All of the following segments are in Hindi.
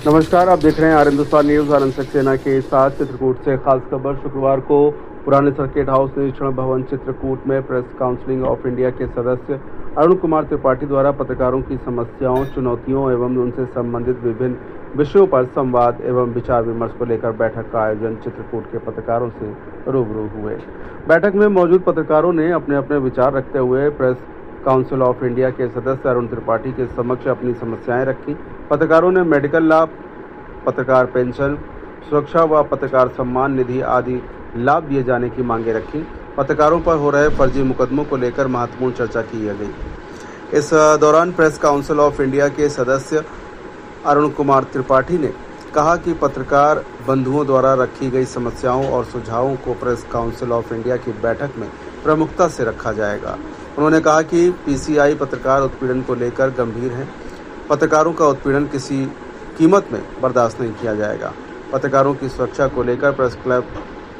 नमस्कार, आप देख रहे हैं आर हिंदुस्तान न्यूज। आनंद सक्सेना के साथ चित्रकूट से खास खबर। शुक्रवार को पुराने सर्किट हाउस निरीक्षण भवन चित्रकूट में प्रेस काउंसिल ऑफ इंडिया के सदस्य अरुण कुमार त्रिपाठी द्वारा पत्रकारों की समस्याओं, चुनौतियों एवं उनसे संबंधित विभिन्न विषयों पर संवाद एवं विचार विमर्श को लेकर बैठक का आयोजन चित्रकूट के पत्रकारों से रूबरू हुए। बैठक में मौजूद पत्रकारों ने अपने अपने विचार रखते हुए प्रेस काउंसिल ऑफ इंडिया के सदस्य अरुण त्रिपाठी के समक्ष अपनी समस्याएं रखी। पत्रकारों ने मेडिकल लाभ, पत्रकार पेंशन, सुरक्षा व पत्रकार सम्मान निधि आदि लाभ दिए जाने की मांगे रखी। पत्रकारों पर हो रहे फर्जी मुकदमों को लेकर महत्वपूर्ण चर्चा की गई। इस दौरान प्रेस काउंसिल ऑफ इंडिया के सदस्य अरुण कुमार त्रिपाठी ने कहा कि पत्रकार बंधुओं द्वारा रखी गई समस्याओं और सुझावों को प्रेस काउंसिल ऑफ इंडिया की बैठक में प्रमुखता से रखा जाएगा। उन्होंने कहा कि पीसीआई पत्रकार उत्पीड़न को लेकर गंभीर है। पत्रकारों का उत्पीड़न किसी कीमत में बर्दाश्त नहीं किया जाएगा। पत्रकारों की सुरक्षा को लेकर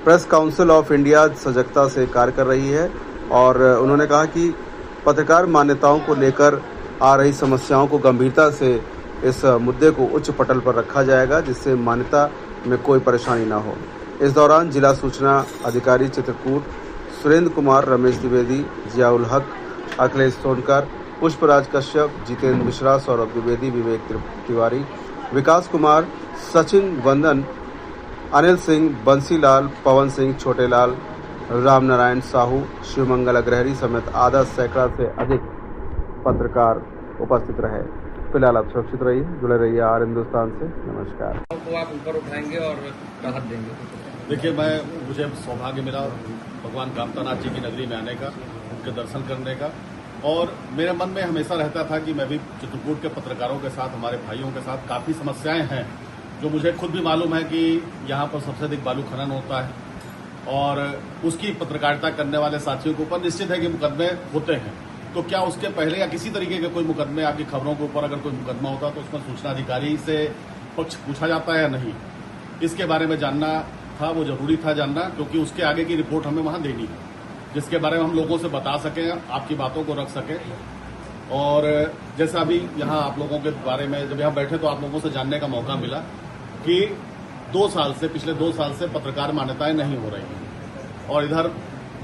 प्रेस काउंसिल ऑफ इंडिया सजगता से कार्य कर रही है और उन्होंने कहा कि पत्रकार मान्यताओं को लेकर आ रही समस्याओं को गंभीरता से इस मुद्दे को उच्च पटल पर रखा जाएगा, जिससे मान्यता में कोई परेशानी न हो। इस दौरान जिला सूचना अधिकारी चित्रकूट सुरेंद्र कुमार, रमेश द्विवेदी, जियाउल हक, अखिलेश सोनकर, पुष्पराज कश्यप, जितेंद्र मिश्रा, सौरभ द्विवेदी, विवेक तिवारी, विकास कुमार, सचिन वंदन, अनिल सिंह, बंसीलाल, पवन सिंह, छोटेलाल, रामनारायण साहू, शिवमंगल अग्रहरी समेत आधा सैकड़ा से अधिक पत्रकार उपस्थित रहे। फिलहाल आप सुरक्षित रहिए, जुड़े रहिए आर हिंदुस्तान से। नमस्कार। तो आप ऊपर उठाएंगे और राहत देंगे। देखिए, मुझे सौभाग्य मिला भगवान कामतानाथ जी की नगरी में आने का, उनके दर्शन करने का, और मेरे मन में हमेशा रहता था कि मैं भी चित्रकूट के पत्रकारों के साथ, हमारे भाइयों के साथ काफ़ी समस्याएं हैं, जो मुझे खुद भी मालूम है कि यहाँ पर सबसे अधिक बालू खनन होता है और उसकी पत्रकारिता करने वाले साथियों के ऊपर निश्चित है कि मुकदमे होते हैं। तो क्या उसके पहले या किसी तरीके के कोई मुकदमे, आपकी खबरों के ऊपर अगर कोई मुकदमा होता तो उसमें सूचना अधिकारी से पक्ष पूछा जाता है या नहीं, इसके बारे में जानना था। वो जरूरी था जानना, क्योंकि उसके आगे की रिपोर्ट हमें वहां देनी है, जिसके बारे में हम लोगों से बता सकें, आपकी बातों को रख सकें। और जैसा अभी यहाँ आप लोगों के बारे में जब यहाँ बैठे तो आप लोगों से जानने का मौका मिला कि पिछले 2 साल से पत्रकार मान्यताएं नहीं हो रही हैं, और इधर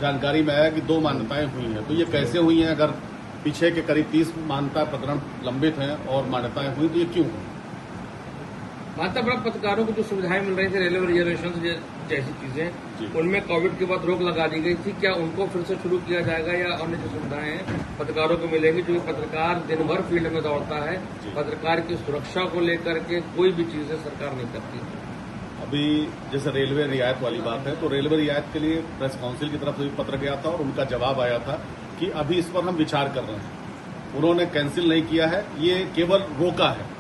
जानकारी में आया कि 2 मान्यताएं हुई हैं। तो ये कैसे हुई हैं? अगर पीछे के करीब 30 मान्यता प्रकरण लंबित हैं और मान्यताएं हुई, तो ये क्यों हुई? माता बड़ा पत्रकारों को जो सुविधाएं मिल रही थी, रेलवे रिजर्वेशन जैसी चीजें, उनमें कोविड के बाद रोक लगा दी गई थी। क्या उनको फिर से शुरू किया जाएगा या अन्य जो सुविधाएं पत्रकारों को मिलेंगी? जो पत्रकार दिन भर फील्ड में दौड़ता है, पत्रकार की सुरक्षा को लेकर के कोई भी चीजें सरकार नहीं करती। अभी जैसे रेलवे रियायत वाली बात है, तो रेलवे रियायत के लिए प्रेस काउंसिल की तरफ से भी पत्र गया था और उनका जवाब आया था कि अभी इस पर हम विचार कर रहे हैं। उन्होंने कैंसिल नहीं किया है, ये केवल रोका है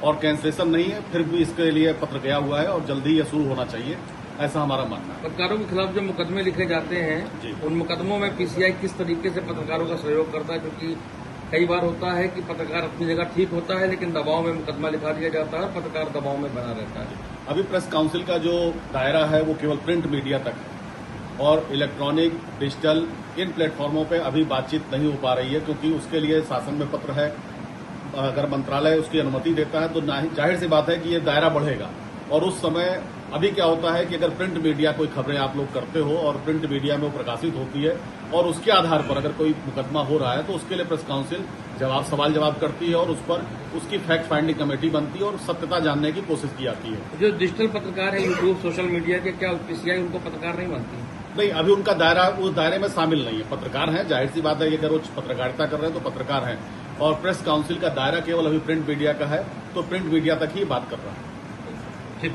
और कैंसिलेशन नहीं है। फिर भी इसके लिए पत्र गया हुआ है और जल्दी ये शुरू होना चाहिए, ऐसा हमारा मानना है। पत्रकारों के खिलाफ जो मुकदमे लिखे जाते हैं, उन मुकदमों में पीसीआई किस तरीके से पत्रकारों का सहयोग करता है? क्योंकि कई बार होता है कि पत्रकार अपनी जगह ठीक होता है, लेकिन दबाव में मुकदमा लिखा दिया जाता है, पत्रकार दबाव में बना रहता है। अभी प्रेस काउंसिल का जो दायरा है वो केवल प्रिंट मीडिया तक है और इलेक्ट्रॉनिक, डिजिटल, इन प्लेटफॉर्मों पे अभी बातचीत नहीं हो पा रही है, क्योंकि उसके लिए शासन में पत्र है। अगर मंत्रालय उसकी अनुमति देता है तो जाहिर सी बात है कि ये दायरा बढ़ेगा। और उस समय अभी क्या होता है कि अगर प्रिंट मीडिया कोई खबरें आप लोग करते हो और प्रिंट मीडिया में वो प्रकाशित होती है और उसके आधार पर अगर कोई मुकदमा हो रहा है, तो उसके लिए प्रेस काउंसिल सवाल जवाब करती है और उस पर उसकी फैक्ट फाइंडिंग कमेटी बनती है और सत्यता जानने की कोशिश की जाती है। जो डिजिटल पत्रकार है, यूट्यूब, सोशल मीडिया के, क्या पीसीआई उनको पत्रकार नहीं मानती? नहीं, अभी उनका दायरा उस दायरे में शामिल नहीं है। पत्रकार हैं, जाहिर सी बात है कि अगर वो पत्रकारिता कर रहे हैं तो पत्रकार हैं, और प्रेस काउंसिल का दायरा केवल अभी प्रिंट मीडिया का है, तो प्रिंट मीडिया तक ही बात कर रहा है। ठीक।